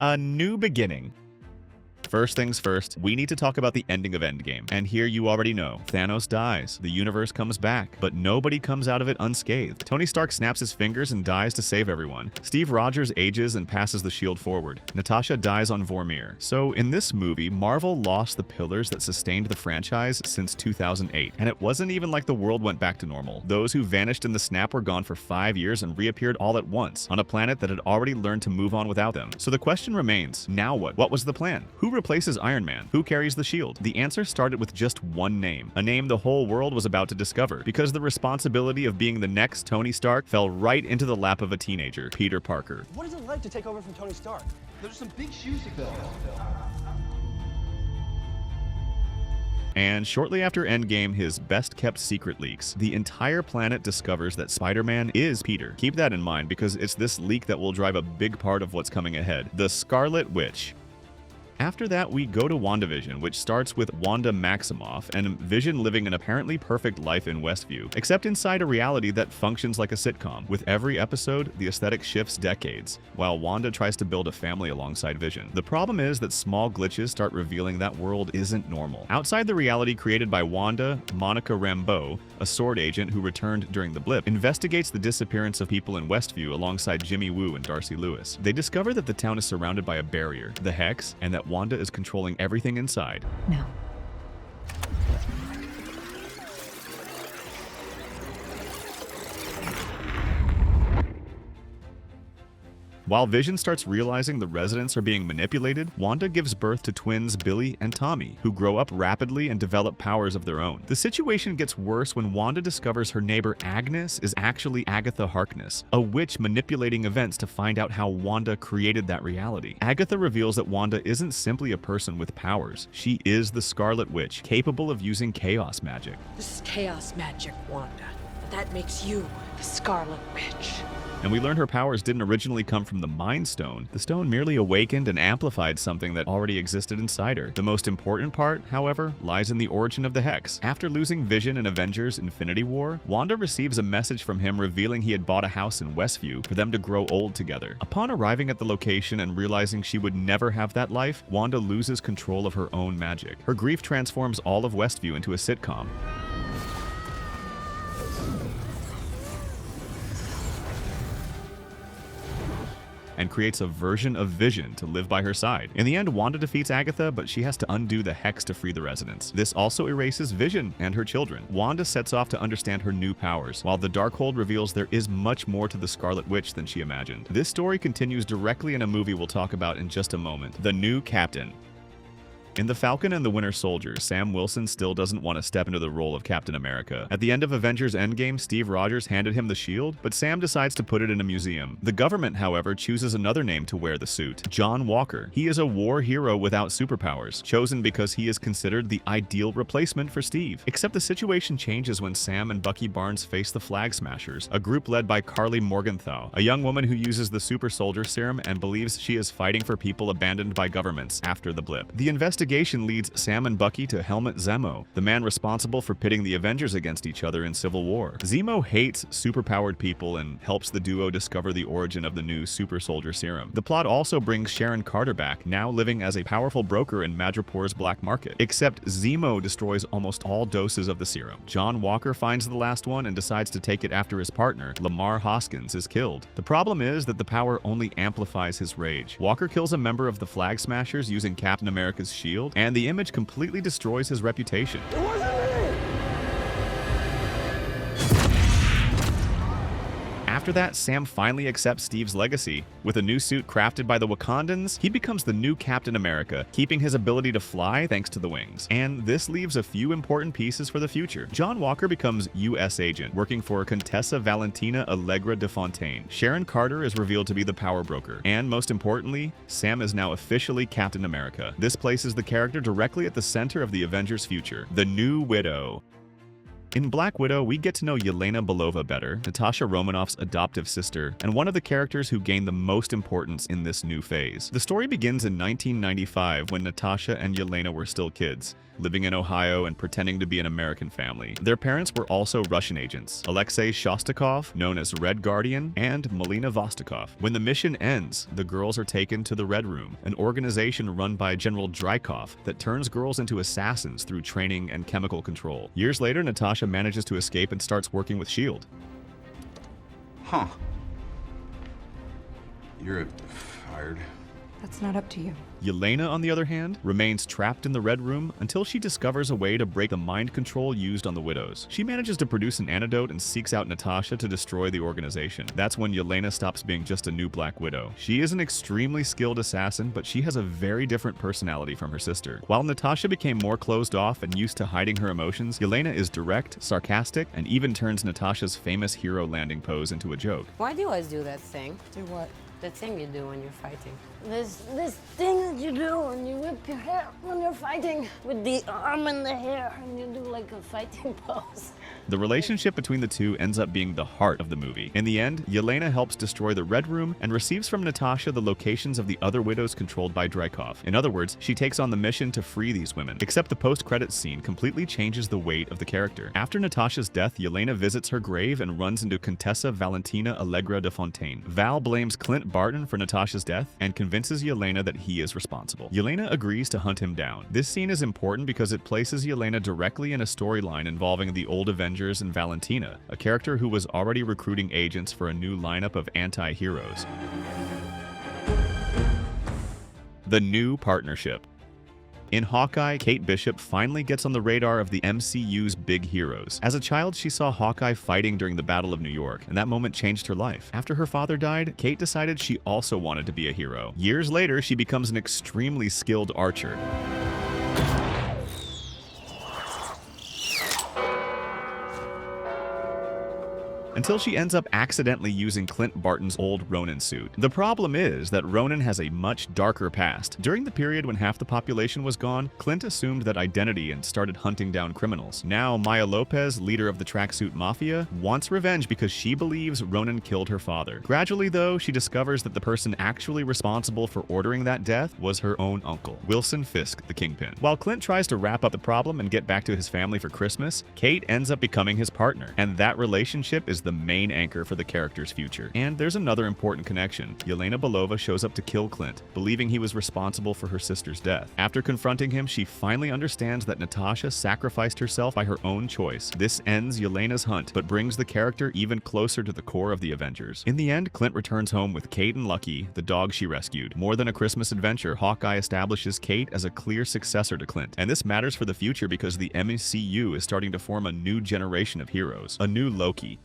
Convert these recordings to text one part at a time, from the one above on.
A new beginning. First things first, we need to talk about the ending of Endgame. And here you already know, Thanos dies, the universe comes back, but nobody comes out of it unscathed. Tony Stark snaps his fingers and dies to save everyone. Steve Rogers ages and passes the shield forward. Natasha dies on Vormir. So in this movie, Marvel lost the pillars that sustained the franchise since 2008. And it wasn't even like the world went back to normal. Those who vanished in the snap were gone for 5 years and reappeared all at once, on a planet that had already learned to move on without them. So the question remains, now what? What was the plan? Who replaces Iron Man? Who carries the shield? The answer started with just one name, a name the whole world was about to discover, because the responsibility of being the next Tony Stark fell right into the lap of a teenager, Peter Parker. What is it like to take over from Tony Stark? There's some big shoes to fill. And shortly after Endgame, his best-kept secret leaks. The entire planet discovers that Spider-Man is Peter. Keep that in mind, because it's this leak that will drive a big part of what's coming ahead. The Scarlet Witch. After that, we go to WandaVision, which starts with Wanda Maximoff and Vision living an apparently perfect life in Westview, except inside a reality that functions like a sitcom. With every episode, the aesthetic shifts decades, while Wanda tries to build a family alongside Vision. The problem is that small glitches start revealing that world isn't normal. Outside the reality created by Wanda, Monica Rambeau, a sword agent who returned during the blip, investigates the disappearance of people in Westview alongside Jimmy Woo and Darcy Lewis. They discover that the town is surrounded by a barrier, the Hex, and that Wanda is controlling everything inside. No. While Vision starts realizing the residents are being manipulated, Wanda gives birth to twins Billy and Tommy, who grow up rapidly and develop powers of their own. The situation gets worse when Wanda discovers her neighbor Agnes is actually Agatha Harkness, a witch manipulating events to find out how Wanda created that reality. Agatha reveals that Wanda isn't simply a person with powers. She is the Scarlet Witch, capable of using chaos magic. This is chaos magic, Wanda. But that makes you the Scarlet Witch. And we learned her powers didn't originally come from the Mind Stone. The stone merely awakened and amplified something that already existed inside her. The most important part, however, lies in the origin of the Hex. After losing Vision in Avengers Infinity War, Wanda receives a message from him revealing he had bought a house in Westview for them to grow old together. Upon arriving at the location and realizing she would never have that life, Wanda loses control of her own magic. Her grief transforms all of Westview into a sitcom. And creates a version of Vision to live by her side. In the end, Wanda defeats Agatha, but she has to undo the Hex to free the residents. This also erases Vision and her children. Wanda sets off to understand her new powers, while the Darkhold reveals there is much more to the Scarlet Witch than she imagined. This story continues directly in a movie we'll talk about in just a moment, The New Captain. In The Falcon and the Winter Soldier, Sam Wilson still doesn't want to step into the role of Captain America. At the end of Avengers Endgame, Steve Rogers handed him the shield, but Sam decides to put it in a museum. The government, however, chooses another name to wear the suit, John Walker. He is a war hero without superpowers, chosen because he is considered the ideal replacement for Steve. Except the situation changes when Sam and Bucky Barnes face the Flag Smashers, a group led by Carly Morgenthau, a young woman who uses the super soldier serum and believes she is fighting for people abandoned by governments after the blip. The investigation leads Sam and Bucky to Helmut Zemo, the man responsible for pitting the Avengers against each other in Civil War. Zemo hates superpowered people and helps the duo discover the origin of the new super soldier serum. The plot also brings Sharon Carter back, now living as a powerful broker in Madripoor's black market. Except Zemo destroys almost all doses of the serum. John Walker finds the last one and decides to take it after his partner, Lamar Hoskins, is killed. The problem is that the power only amplifies his rage. Walker kills a member of the Flag Smashers using Captain America's shield, and the image completely destroys his reputation. It wasn't me! After that, Sam finally accepts Steve's legacy. With a new suit crafted by the Wakandans, he becomes the new Captain America, keeping his ability to fly thanks to the wings. And this leaves a few important pieces for the future. John Walker becomes U.S. agent, working for Contessa Valentina Allegra de Fontaine. Sharon Carter is revealed to be the power broker. And most importantly, Sam is now officially Captain America. This places the character directly at the center of the Avengers' future, the New Widow. In Black Widow, we get to know Yelena Belova better, Natasha Romanoff's adoptive sister, and one of the characters who gained the most importance in this new phase. The story begins in 1995 when Natasha and Yelena were still kids, living in Ohio and pretending to be an American family. Their parents were also Russian agents, Alexei Shostakov, known as Red Guardian, and Melina Vostokov. When the mission ends, the girls are taken to the Red Room, an organization run by General Dreykov that turns girls into assassins through training and chemical control. Years later, Natasha manages to escape and starts working with S.H.I.E.L.D. Huh. You're fired. That's not up to you. Yelena, on the other hand, remains trapped in the Red Room until she discovers a way to break the mind control used on the Widows. She manages to produce an antidote and seeks out Natasha to destroy the organization. That's when Yelena stops being just a new Black Widow. She is an extremely skilled assassin, but she has a very different personality from her sister. While Natasha became more closed off and used to hiding her emotions, Yelena is direct, sarcastic, and even turns Natasha's famous hero landing pose into a joke. Why do you always do that thing? Do what? The thing you do when you're fighting. This thing that you do when you whip your hair when you're fighting with the arm and the hair and you do like a fighting pose. The relationship between the two ends up being the heart of the movie. In the end, Yelena helps destroy the Red Room and receives from Natasha the locations of the other widows controlled by Dreykov. In other words, she takes on the mission to free these women. Except the post-credits scene completely changes the weight of the character. After Natasha's death, Yelena visits her grave and runs into Contessa Valentina Allegra de Fontaine. Val blames Clint Barton for Natasha's death and convinces Yelena that he is responsible. Yelena agrees to hunt him down. This scene is important because it places Yelena directly in a storyline involving the old Avengers and Valentina, a character who was already recruiting agents for a new lineup of anti-heroes. The new partnership. In Hawkeye, Kate Bishop finally gets on the radar of the MCU's big heroes. As a child, she saw Hawkeye fighting during the Battle of New York, and that moment changed her life. After her father died, Kate decided she also wanted to be a hero. Years later, she becomes an extremely skilled archer. Until she ends up accidentally using Clint Barton's old Ronin suit. The problem is that Ronin has a much darker past. During the period when half the population was gone, Clint assumed that identity and started hunting down criminals. Now, Maya Lopez, leader of the Tracksuit Mafia, wants revenge because she believes Ronin killed her father. Gradually, though, she discovers that the person actually responsible for ordering that death was her own uncle, Wilson Fisk, the Kingpin. While Clint tries to wrap up the problem and get back to his family for Christmas, Kate ends up becoming his partner, and that relationship is the main anchor for the character's future. And there's another important connection. Yelena Belova shows up to kill Clint, believing he was responsible for her sister's death. After confronting him, she finally understands that Natasha sacrificed herself by her own choice. This ends Yelena's hunt, but brings the character even closer to the core of the Avengers. In the end, Clint returns home with Kate and Lucky, the dog she rescued. More than a Christmas adventure, Hawkeye establishes Kate as a clear successor to Clint. And this matters for the future because the MCU is starting to form a new generation of heroes, a new Loki.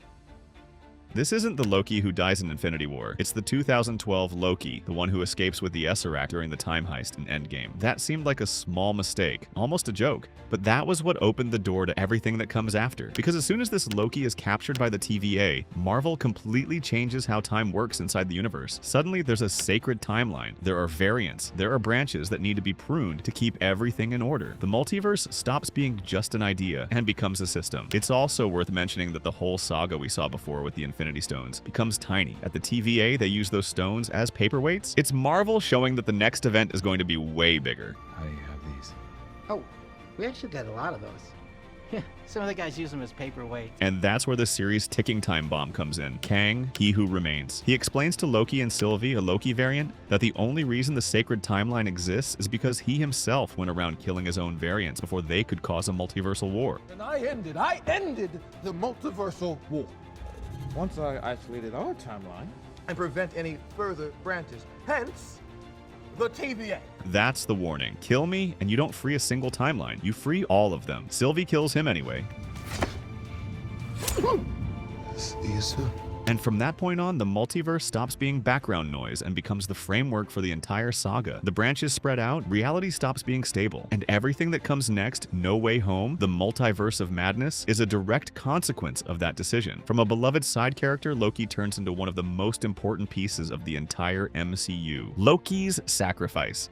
This isn't the Loki who dies in Infinity War. It's the 2012 Loki, the one who escapes with the Tesseract during the time heist in Endgame. That seemed like a small mistake, almost a joke. But that was what opened the door to everything that comes after. Because as soon as this Loki is captured by the TVA, Marvel completely changes how time works inside the universe. Suddenly, there's a sacred timeline. There are variants. There are branches that need to be pruned to keep everything in order. The multiverse stops being just an idea and becomes a system. It's also worth mentioning that the whole saga we saw before with the Infinity Stones becomes tiny. At the TVA, they use those stones as paperweights. It's Marvel showing that the next event is going to be way bigger. I have these. Oh, we actually got a lot of those. Yeah, some of the guys use them as paperweights. And that's where the series' ticking time bomb comes in. Kang, He Who Remains. He explains to Loki and Sylvie, a Loki variant, that the only reason the sacred timeline exists is because he himself went around killing his own variants before they could cause a multiversal war. And I ended the multiversal war. Once I isolated our timeline And prevent any further branches. Hence, the TVA. That's the warning. Kill me, and you don't free a single timeline. You free all of them. Sylvie kills him anyway. See you soon. And from that point on, the multiverse stops being background noise and becomes the framework for the entire saga. The branches spread out, reality stops being stable, and everything that comes next, No Way Home, the multiverse of madness, is a direct consequence of that decision. From a beloved side character, Loki turns into one of the most important pieces of the entire MCU. Loki's sacrifice.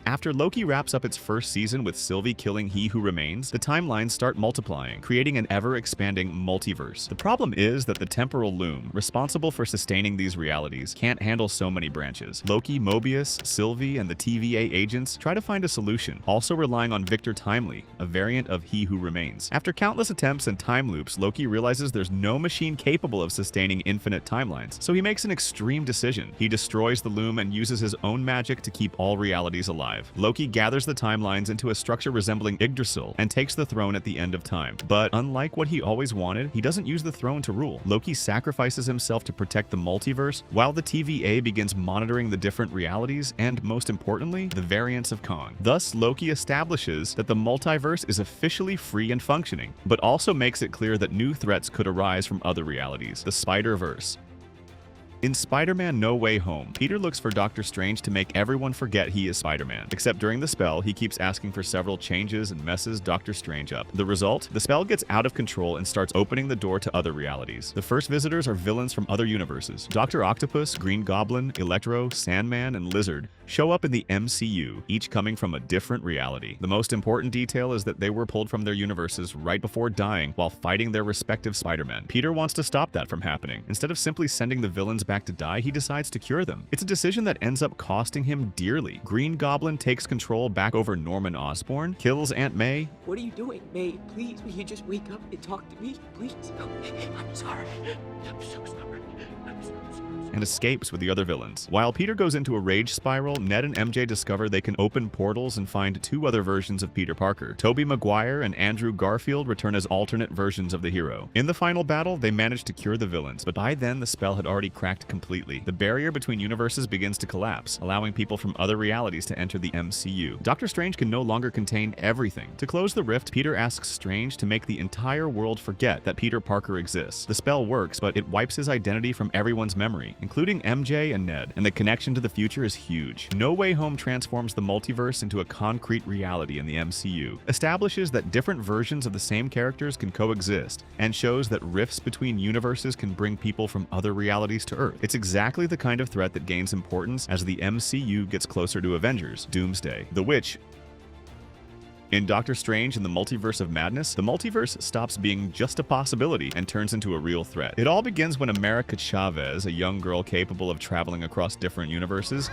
After Loki wraps up its first season with Sylvie killing He Who Remains, the timelines start multiplying, creating an ever-expanding multiverse. The problem is that the temporal loom, responsible for sustaining these realities, can't handle so many branches. Loki, Mobius, Sylvie, and the TVA agents try to find a solution, also relying on Victor Timely, a variant of He Who Remains. After countless attempts and time loops, Loki realizes there's no machine capable of sustaining infinite timelines, so he makes an extreme decision. He destroys the loom and uses his own magic to keep all realities alive. Loki gathers the timelines into a structure resembling Yggdrasil and takes the throne at the end of time. But unlike what he always wanted, he doesn't use the throne to rule. Loki sacrifices himself to protect the multiverse, while the TVA begins monitoring the different realities and, most importantly, the variants of Kang. Thus, Loki establishes that the multiverse is officially free and functioning, but also makes it clear that new threats could arise from other realities, the Spider-Verse. In Spider-Man No Way Home, Peter looks for Doctor Strange to make everyone forget he is Spider-Man. Except during the spell, he keeps asking for several changes and messes Doctor Strange up. The result? The spell gets out of control and starts opening the door to other realities. The first visitors are villains from other universes. Dr. Octopus, Green Goblin, Electro, Sandman, and Lizard show up in the MCU, each coming from a different reality. The most important detail is that they were pulled from their universes right before dying while fighting their respective Spider-Men. Peter wants to stop that from happening. Instead of simply sending the villains back to die, he decides to cure them. It's a decision that ends up costing him dearly. Green Goblin takes control back over Norman Osborn, kills Aunt May. What are you doing, May? Please, will you just wake up and talk to me? Please. I'm sorry. I'm so sorry. And escapes with the other villains. While Peter goes into a rage spiral, Ned and MJ discover they can open portals and find two other versions of Peter Parker. Tobey Maguire and Andrew Garfield return as alternate versions of the hero. In the final battle, they manage to cure the villains, but by then the spell had already cracked completely. The barrier between universes begins to collapse, allowing people from other realities to enter the MCU. Doctor Strange can no longer contain everything. To close the rift, Peter asks Strange to make the entire world forget that Peter Parker exists. The spell works, but it wipes his identity from everyone's memory, including MJ and Ned, and the connection to the future is huge. No Way Home transforms the multiverse into a concrete reality in the MCU, establishes that different versions of the same characters can coexist, and shows that rifts between universes can bring people from other realities to Earth. It's exactly the kind of threat that gains importance as the MCU gets closer to Avengers Doomsday, the Witch. In Doctor Strange and the Multiverse of Madness, the multiverse stops being just a possibility and turns into a real threat. It all begins when America Chavez, a young girl capable of traveling across different universes,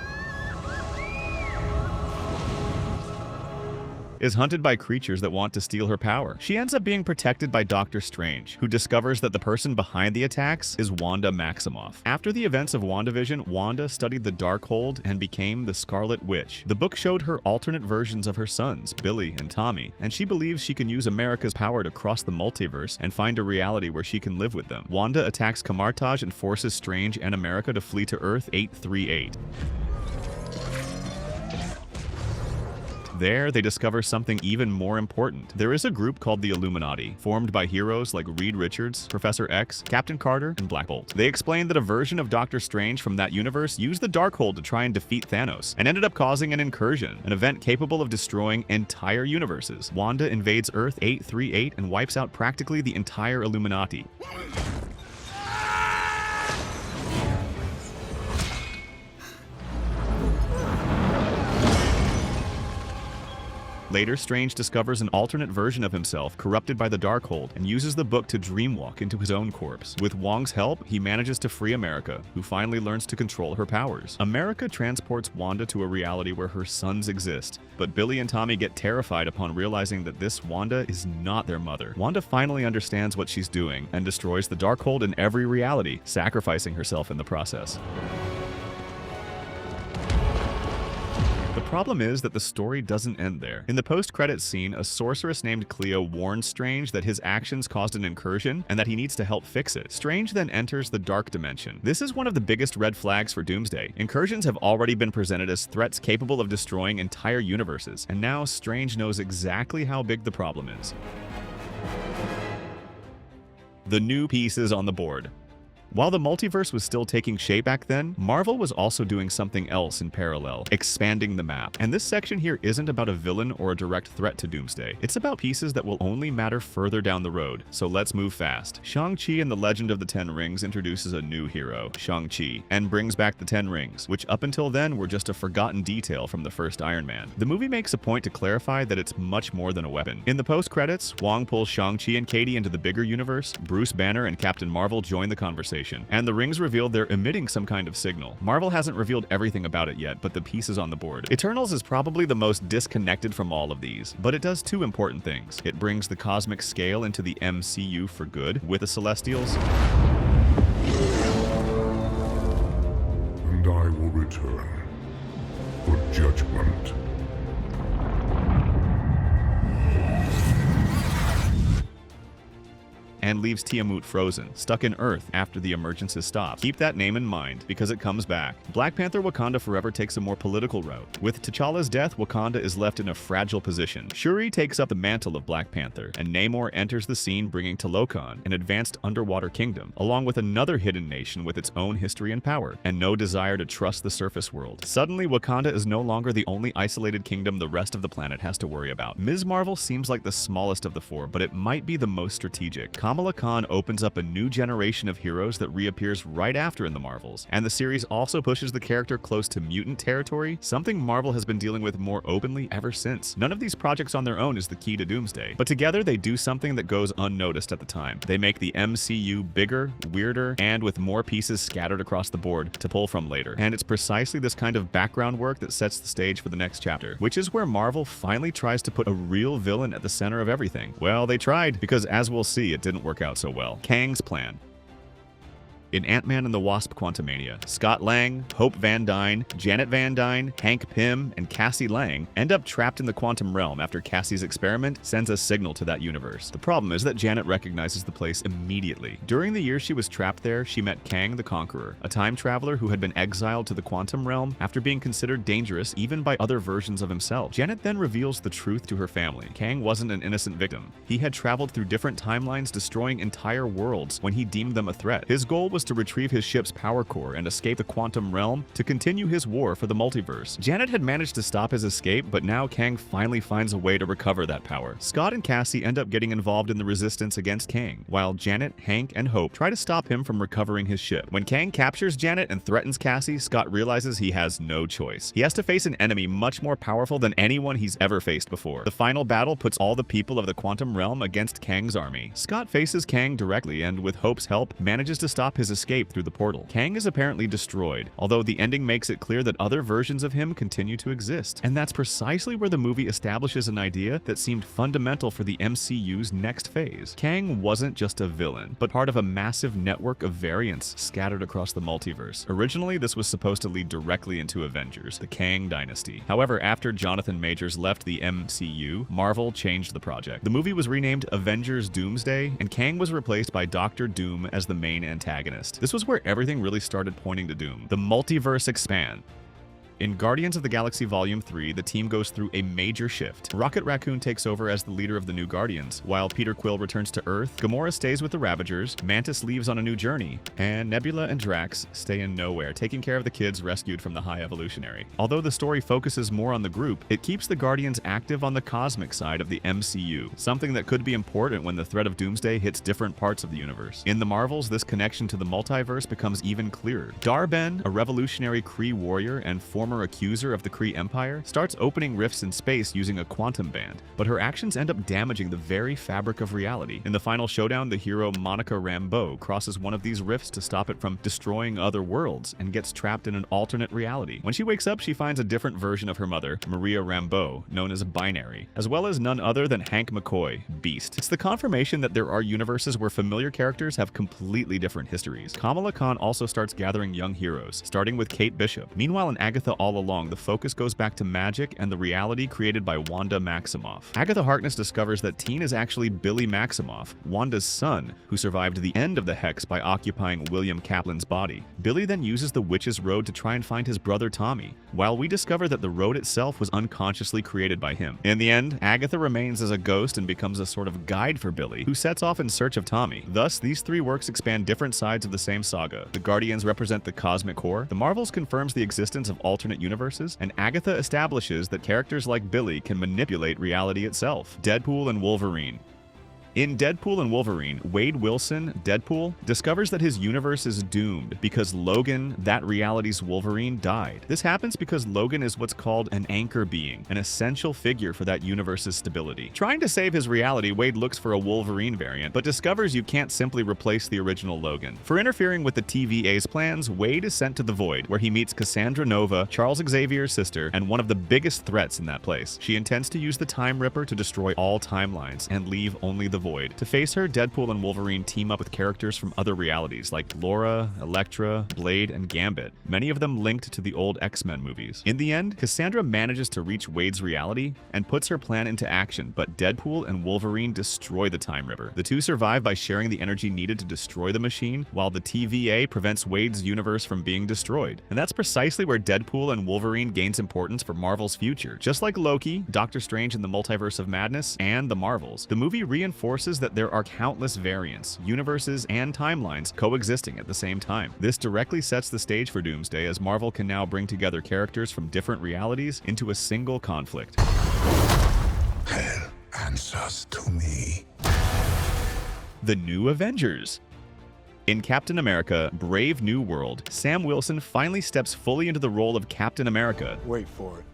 is hunted by creatures that want to steal her power. She ends up being protected by Doctor Strange, who discovers that the person behind the attacks is Wanda Maximoff. After the events of WandaVision, Wanda studied the Darkhold and became the Scarlet Witch. The book showed her alternate versions of her sons, Billy and Tommy, and she believes she can use America's power to cross the multiverse and find a reality where she can live with them. Wanda attacks Camartage and forces Strange and America to flee to Earth 838. There, they discover something even more important. There is a group called the Illuminati, formed by heroes like Reed Richards, Professor X, Captain Carter, and Black Bolt. They explain that a version of Doctor Strange from that universe used the Darkhold to try and defeat Thanos, and ended up causing an incursion, an event capable of destroying entire universes. Wanda invades Earth 838 and wipes out practically the entire Illuminati. Later, Strange discovers an alternate version of himself corrupted by the Darkhold and uses the book to dreamwalk into his own corpse. With Wong's help, he manages to free America, who finally learns to control her powers. America transports Wanda to a reality where her sons exist, but Billy and Tommy get terrified upon realizing that this Wanda is not their mother. Wanda finally understands what she's doing and destroys the Darkhold in every reality, sacrificing herself in the process. The problem is that the story doesn't end there. In the post-credits scene, a sorceress named Cleo warns Strange that his actions caused an incursion and that he needs to help fix it. Strange then enters the Dark Dimension. This is one of the biggest red flags for Doomsday. Incursions have already been presented as threats capable of destroying entire universes, and now Strange knows exactly how big the problem is. The new pieces on the board. While the multiverse was still taking shape back then, Marvel was also doing something else in parallel, expanding the map. And this section here isn't about a villain or a direct threat to Doomsday. It's about pieces that will only matter further down the road, so let's move fast. Shang-Chi and the Legend of the Ten Rings introduces a new hero, Shang-Chi, and brings back the Ten Rings, which up until then were just a forgotten detail from the first Iron Man. The movie makes a point to clarify that it's much more than a weapon. In the post-credits, Wong pulls Shang-Chi and Katie into the bigger universe, Bruce Banner and Captain Marvel join the conversation, and the rings reveal they're emitting some kind of signal. Marvel hasn't revealed everything about it yet, but the piece is on the board. Eternals is probably the most disconnected from all of these, but it does two important things. It brings the cosmic scale into the MCU for good with the Celestials, And I will return for judgment. and leaves Tiamut frozen, stuck in Earth after the emergence is stopped. Keep that name in mind, because it comes back. Black Panther Wakanda Forever takes a more political route. With T'Challa's death, Wakanda is left in a fragile position. Shuri takes up the mantle of Black Panther, and Namor enters the scene bringing Talokan, an advanced underwater kingdom, along with another hidden nation with its own history and power, and no desire to trust the surface world. Suddenly, Wakanda is no longer the only isolated kingdom the rest of the planet has to worry about. Ms. Marvel seems like the smallest of the four, but it might be the most strategic. Kamala Khan opens up a new generation of heroes that reappears right after in the Marvels, and the series also pushes the character close to mutant territory, something Marvel has been dealing with more openly ever since. None of these projects on their own is the key to Doomsday, but together they do something that goes unnoticed at the time. They make the MCU bigger, weirder, and with more pieces scattered across the board to pull from later. And it's precisely this kind of background work that sets the stage for the next chapter, which is where Marvel finally tries to put a real villain at the center of everything. Well, they tried, because as we'll see, it didn't work out so well. Kang's plan. In Ant-Man and the Wasp: Quantumania, Scott Lang, Hope Van Dyne, Janet Van Dyne, Hank Pym, and Cassie Lang end up trapped in the quantum realm after Cassie's experiment sends a signal to that universe. The problem is that Janet recognizes the place immediately. During the year she was trapped there, she met Kang the Conqueror, a time traveler who had been exiled to the quantum realm after being considered dangerous even by other versions of himself. Janet then reveals the truth to her family. Kang wasn't an innocent victim. He had traveled through different timelines, destroying entire worlds when he deemed them a threat. His goal was to retrieve his ship's power core and escape the quantum realm to continue his war for the multiverse. Janet had managed to stop his escape, but now Kang finally finds a way to recover that power. Scott and Cassie end up getting involved in the resistance against Kang, while Janet, Hank, and Hope try to stop him from recovering his ship. When Kang captures Janet and threatens Cassie, Scott realizes he has no choice. He has to face an enemy much more powerful than anyone he's ever faced before. The final battle puts all the people of the quantum realm against Kang's army. Scott faces Kang directly and, with Hope's help, manages to stop his escape through the portal. Kang is apparently destroyed, although the ending makes it clear that other versions of him continue to exist. And that's precisely where the movie establishes an idea that seemed fundamental for the MCU's next phase. Kang wasn't just a villain, but part of a massive network of variants scattered across the multiverse. Originally, this was supposed to lead directly into Avengers, the Kang dynasty. However, after Jonathan Majors left the MCU, Marvel changed the project. The movie was renamed Avengers Doomsday, and Kang was replaced by Dr. Doom as the main antagonist. This was where everything really started pointing to Doom. The multiverse expand. In Guardians of the Galaxy Volume 3, the team goes through a major shift. Rocket Raccoon takes over as the leader of the new Guardians, while Peter Quill returns to Earth, Gamora stays with the Ravagers, Mantis leaves on a new journey, and Nebula and Drax stay in Nowhere, taking care of the kids rescued from the High Evolutionary. Although the story focuses more on the group, it keeps the Guardians active on the cosmic side of the MCU, something that could be important when the threat of Doomsday hits different parts of the universe. In the Marvels, this connection to the multiverse becomes even clearer. Dar-Ben, a revolutionary Kree warrior and former accuser of the Kree Empire, starts opening rifts in space using a quantum band, but her actions end up damaging the very fabric of reality. In the final showdown, the hero Monica Rambeau crosses one of these rifts to stop it from destroying other worlds and gets trapped in an alternate reality. When she wakes up, she finds a different version of her mother, Maria Rambeau, known as Binary, as well as none other than Hank McCoy, Beast. It's the confirmation that there are universes where familiar characters have completely different histories. Kamala Khan also starts gathering young heroes, starting with Kate Bishop. Meanwhile, in Agatha all along, the focus goes back to magic and the reality created by Wanda Maximoff. Agatha Harkness discovers that Teen is actually Billy Maximoff, Wanda's son, who survived the end of the Hex by occupying William Kaplan's body. Billy then uses the Witch's Road to try and find his brother Tommy, while we discover that the road itself was unconsciously created by him. In the end, Agatha remains as a ghost and becomes a sort of guide for Billy, who sets off in search of Tommy. Thus, these three works expand different sides of the same saga. The Guardians represent the cosmic core, the Marvels confirms the existence of alternate universes, and Agatha establishes that characters like Billy can manipulate reality itself. Deadpool and Wolverine. In Deadpool and Wolverine, Wade Wilson, Deadpool, discovers that his universe is doomed because Logan, that reality's Wolverine, died. This happens because Logan is what's called an anchor being, an essential figure for that universe's stability. Trying to save his reality, Wade looks for a Wolverine variant, but discovers you can't simply replace the original Logan. For interfering with the TVA's plans, Wade is sent to the Void, where he meets Cassandra Nova, Charles Xavier's sister, and one of the biggest threats in that place. She intends to use the Time Ripper to destroy all timelines and leave only the Void. To face her, Deadpool and Wolverine team up with characters from other realities like Laura, Elektra, Blade, and Gambit, many of them linked to the old X-Men movies. In the end, Cassandra manages to reach Wade's reality and puts her plan into action, but Deadpool and Wolverine destroy the Time Ripper. The two survive by sharing the energy needed to destroy the machine, while the TVA prevents Wade's universe from being destroyed. And that's precisely where Deadpool and Wolverine gains importance for Marvel's future. Just like Loki, Doctor Strange in the Multiverse of Madness, and the Marvels, the movie reinforces that there are countless variants, universes, and timelines coexisting at the same time. This directly sets the stage for Doomsday, as Marvel can now bring together characters from different realities into a single conflict. Hell answers to me. The New Avengers. In Captain America: Brave New World, Sam Wilson finally steps fully into the role of Captain America. Wait for it.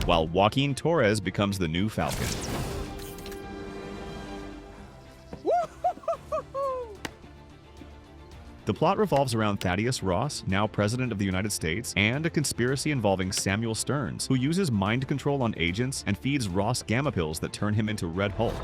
While Joaquin Torres becomes the new Falcon. The plot revolves around Thaddeus Ross, now President of the United States, and a conspiracy involving Samuel Stearns, who uses mind control on agents and feeds Ross gamma pills that turn him into Red Hulk.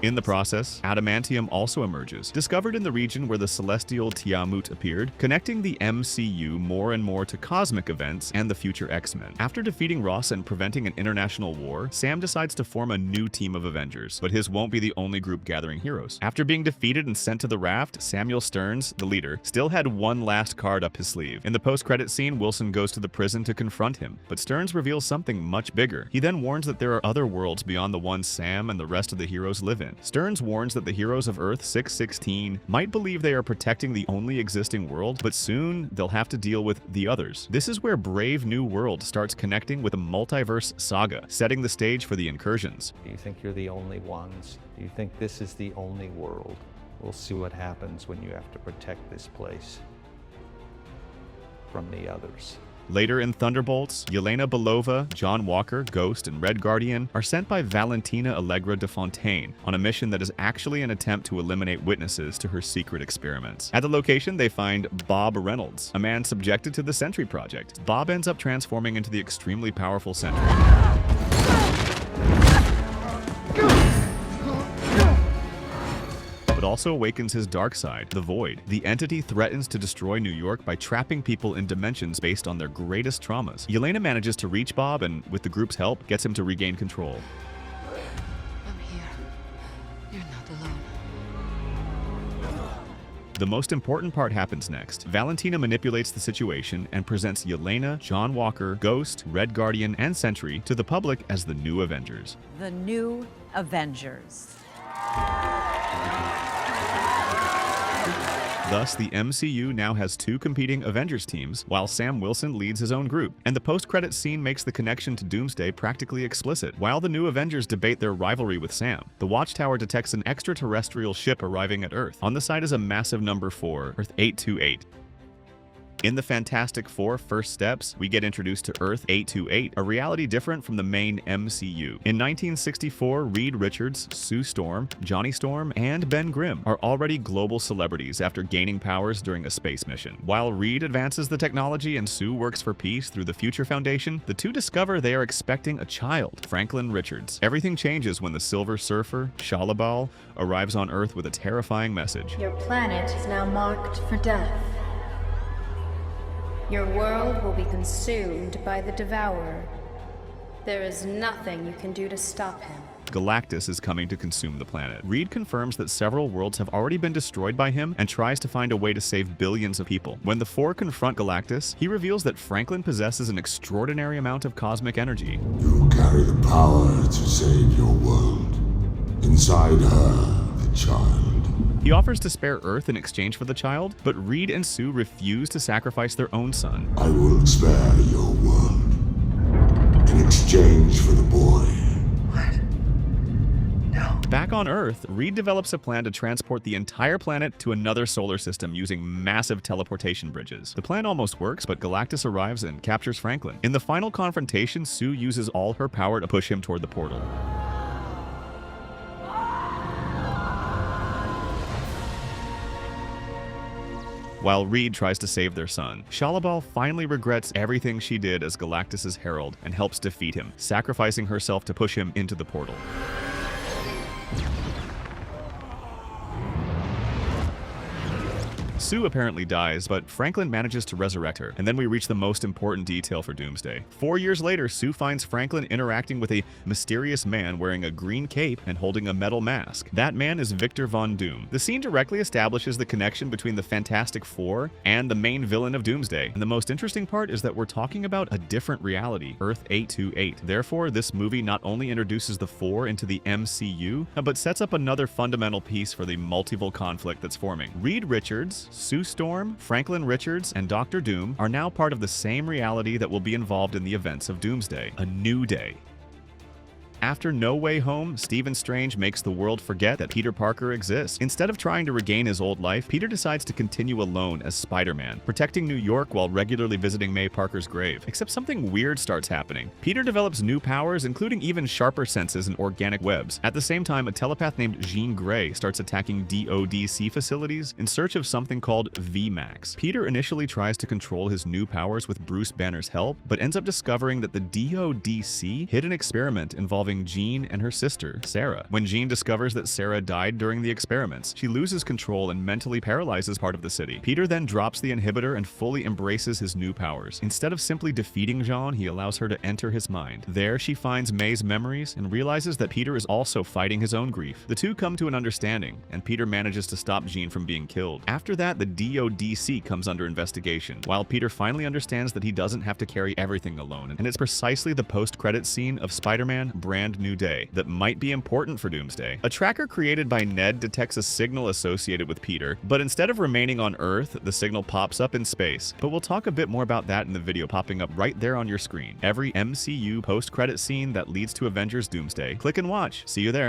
In the process, adamantium also emerges, discovered in the region where the celestial Tiamut appeared, connecting the MCU more and more to cosmic events and the future X-Men. After defeating Ross and preventing an international war, Sam decides to form a new team of Avengers, but his won't be the only group gathering heroes. After being defeated and sent to the raft, Samuel Stearns, the leader, still had one last card up his sleeve. In the post-credit scene, Wilson goes to the prison to confront him, but Stearns reveals something much bigger. He then warns that there are other worlds beyond the one Sam and the rest of the heroes live in. Stearns warns that the heroes of Earth 616 might believe they are protecting the only existing world, but soon they'll have to deal with the others. This is where Brave New World starts connecting with a multiverse saga, setting the stage for the incursions. Do you think you're the only ones? Do you think this is the only world? We'll see what happens when you have to protect this place from the others. Later in Thunderbolts, Yelena Belova, John Walker, Ghost, and Red Guardian are sent by Valentina Allegra de Fontaine on a mission that is actually an attempt to eliminate witnesses to her secret experiments. At the location, they find Bob Reynolds, a man subjected to the Sentry Project. Bob ends up transforming into the extremely powerful Sentry, but also awakens his dark side, the Void. The entity threatens to destroy New York by trapping people in dimensions based on their greatest traumas. Yelena manages to reach Bob and, with the group's help, gets him to regain control. I'm here. You're not alone. The most important part happens next. Valentina manipulates the situation and presents Yelena, John Walker, Ghost, Red Guardian, and Sentry to the public as the New Avengers. The New Avengers. Thus, the MCU now has two competing Avengers teams, while Sam Wilson leads his own group. And the post-credit scene makes the connection to Doomsday practically explicit. While the New Avengers debate their rivalry with Sam, the Watchtower detects an extraterrestrial ship arriving at Earth. On the side is a massive number 4, Earth 828. In the Fantastic Four First Steps, we get introduced to Earth 828, a reality different from the main MCU. In 1964, Reed Richards, Sue Storm, Johnny Storm, and Ben Grimm are already global celebrities after gaining powers during a space mission. While Reed advances the technology and Sue works for peace through the Future Foundation, the two discover they are expecting a child, Franklin Richards. Everything changes when the Silver Surfer, Shalabal, arrives on Earth with a terrifying message. Your planet is now marked for death. Your world will be consumed by the Devourer. There is nothing you can do to stop him. Galactus is coming to consume the planet. Reed confirms that several worlds have already been destroyed by him and tries to find a way to save billions of people. When the four confront Galactus, he reveals that Franklin possesses an extraordinary amount of cosmic energy. You carry the power to save your world. Inside her, the child. He offers to spare Earth in exchange for the child, but Reed and Sue refuse to sacrifice their own son. I will spare your world in exchange for the boy. Back on Earth, Reed develops a plan to transport the entire planet to another solar system using massive teleportation bridges. The plan almost works, but Galactus arrives and captures Franklin. In the final confrontation, Sue uses all her power to push him toward the portal. While Reed tries to save their son, Shalabal finally regrets everything she did as Galactus' herald and helps defeat him, sacrificing herself to push him into the portal. Sue apparently dies, but Franklin manages to resurrect her, and then we reach the most important detail for Doomsday. 4 years later, Sue finds Franklin interacting with a mysterious man wearing a green cape and holding a metal mask. That man is Victor Von Doom. The scene directly establishes the connection between the Fantastic Four and the main villain of Doomsday, and the most interesting part is that we're talking about a different reality, Earth 828. Therefore, this movie not only introduces the Four into the MCU, but sets up another fundamental piece for the multiverse conflict that's forming. Reed Richards, Sue Storm, Franklin Richards, and Dr. Doom are now part of the same reality that will be involved in the events of Doomsday, a new day. After No Way Home, Stephen Strange makes the world forget that Peter Parker exists. Instead of trying to regain his old life, Peter decides to continue alone as Spider-Man, protecting New York while regularly visiting May Parker's grave. Except something weird starts happening. Peter develops new powers, including even sharper senses and organic webs. At the same time, a telepath named Jean Grey starts attacking DODC facilities in search of something called VMAX. Peter initially tries to control his new powers with Bruce Banner's help, but ends up discovering that the DODC hid an experiment involving Jean and her sister, Sarah. When Jean discovers that Sarah died during the experiments, she loses control and mentally paralyzes part of the city. Peter then drops the inhibitor and fully embraces his new powers. Instead of simply defeating Jean, he allows her to enter his mind. There, she finds May's memories and realizes that Peter is also fighting his own grief. The two come to an understanding, and Peter manages to stop Jean from being killed. After that, the DODC comes under investigation, while Peter finally understands that he doesn't have to carry everything alone, and it's precisely the post-credits scene of Spider-Man Brand New Day that might be important for Doomsday. A tracker created by Ned detects a signal associated with Peter, but instead of remaining on Earth, the signal pops up in space. But we'll talk a bit more about that in the video popping up right there on your screen. Every MCU post-credit scene that leads to Avengers Doomsday. Click and watch. See you there.